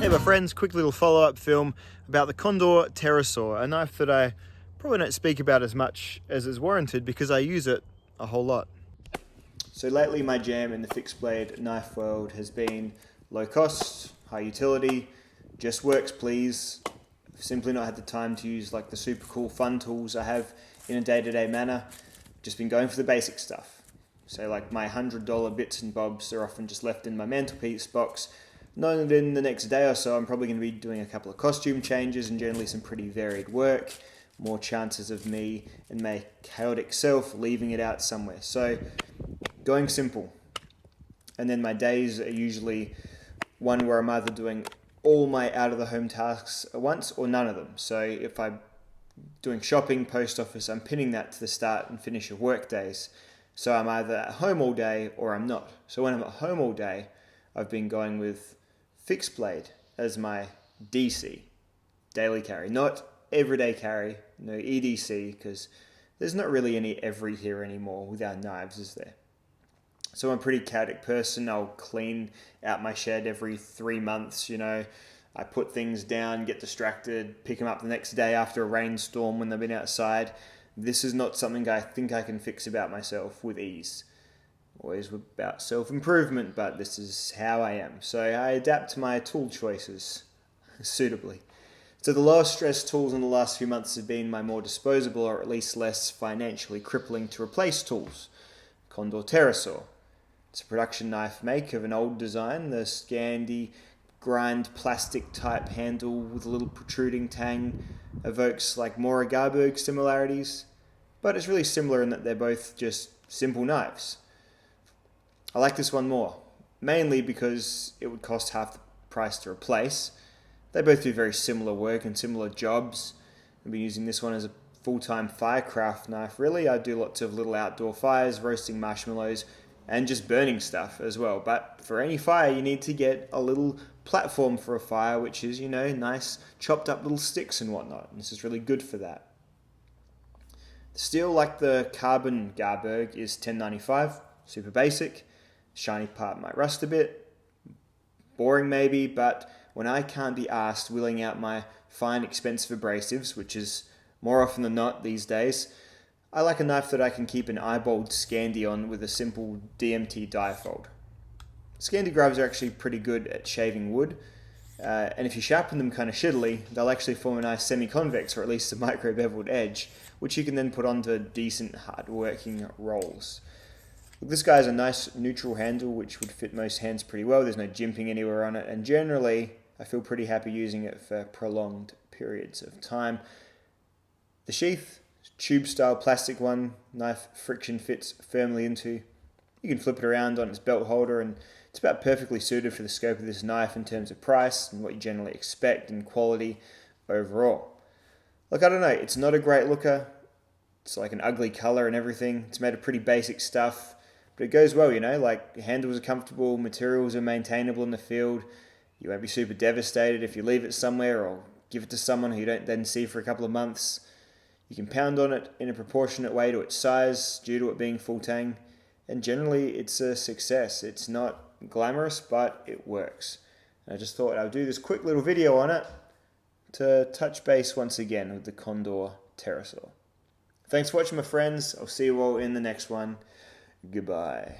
Hey my friends, quick little follow-up film about the Condor Terrasaur, a knife that I probably don't speak about as much as is warranted because I use it a whole lot. So lately my jam in the fixed blade knife world has been low cost, high utility, just works please. I've simply not had the time to use like the super cool fun tools I have in a day-to-day manner. Just been going for the basic stuff. So like my $100 bits and bobs are often just left in my mantelpiece box, knowing that in the next day or so I'm probably going to be doing a couple of costume changes and generally some pretty varied work. More chances of me and my chaotic self leaving it out somewhere. So going simple. And then my days are usually one where I'm either doing all my out of the home tasks at once or none of them. So if I'm doing shopping, post office, I'm pinning that to the start and finish of work days. So I'm either at home all day or I'm not. So when I'm at home all day, I've been going with fixed blade as my DC, daily carry. Not everyday carry, no EDC, because there's not really any every here anymore with our knives, is there? So I'm a pretty chaotic person. I'll clean out my shed every 3 months, you know. I put things down, get distracted, pick them up the next day after a rainstorm when they've been outside. This is not something I think I can fix about myself with ease. Always about self-improvement, but this is how I am. So I adapt my tool choices suitably. So the lowest stress tools in the last few months have been my more disposable or at least less financially crippling to replace tools. Condor Terrasaur. It's a production knife make of an old design, the Scandi grind plastic type handle with a little protruding tang evokes like Mora Garberg similarities, but it's really similar in that they're both just simple knives. I like this one more, mainly because it would cost half the price to replace. They both do very similar work and similar jobs. I've been using this one as a full-time firecraft knife. Really, I do lots of little outdoor fires, roasting marshmallows, and just burning stuff as well. But for any fire, you need to get a little platform for a fire, which is, you know, nice chopped up little sticks and whatnot. And this is really good for that. The steel, like the carbon Garberg, is $10.95, super basic. Shiny part might rust a bit, boring maybe, but when I can't be asked wheeling out my fine expensive abrasives, which is more often than not these days, I like a knife that I can keep an eyeballed Scandi on with a simple DMT difold. Scandi grubs are actually pretty good at shaving wood, and if you sharpen them kind of shittily, they'll actually form a nice semi-convex or at least a micro-beveled edge, which you can then put onto decent hard-working rolls. This guy has a nice neutral handle which would fit most hands pretty well. There's no jimping anywhere on it, and generally I feel pretty happy using it for prolonged periods of time. The sheath, tube style plastic one, knife friction fits firmly into. You can flip it around on its belt holder and it's about perfectly suited for the scope of this knife in terms of price and what you generally expect and quality overall. Look, I don't know, it's not a great looker. It's like an ugly color and everything. It's made of pretty basic stuff. But it goes well, you know, like handles are comfortable, materials are maintainable in the field. You won't be super devastated if you leave it somewhere or give it to someone who you don't then see for a couple of months. You can pound on it in a proportionate way to its size due to it being full tang. And generally it's a success. It's not glamorous, but it works. And I just thought I would do this quick little video on it to touch base once again with the Condor Terrasaur. Thanks for watching my friends. I'll see you all in the next one. Goodbye.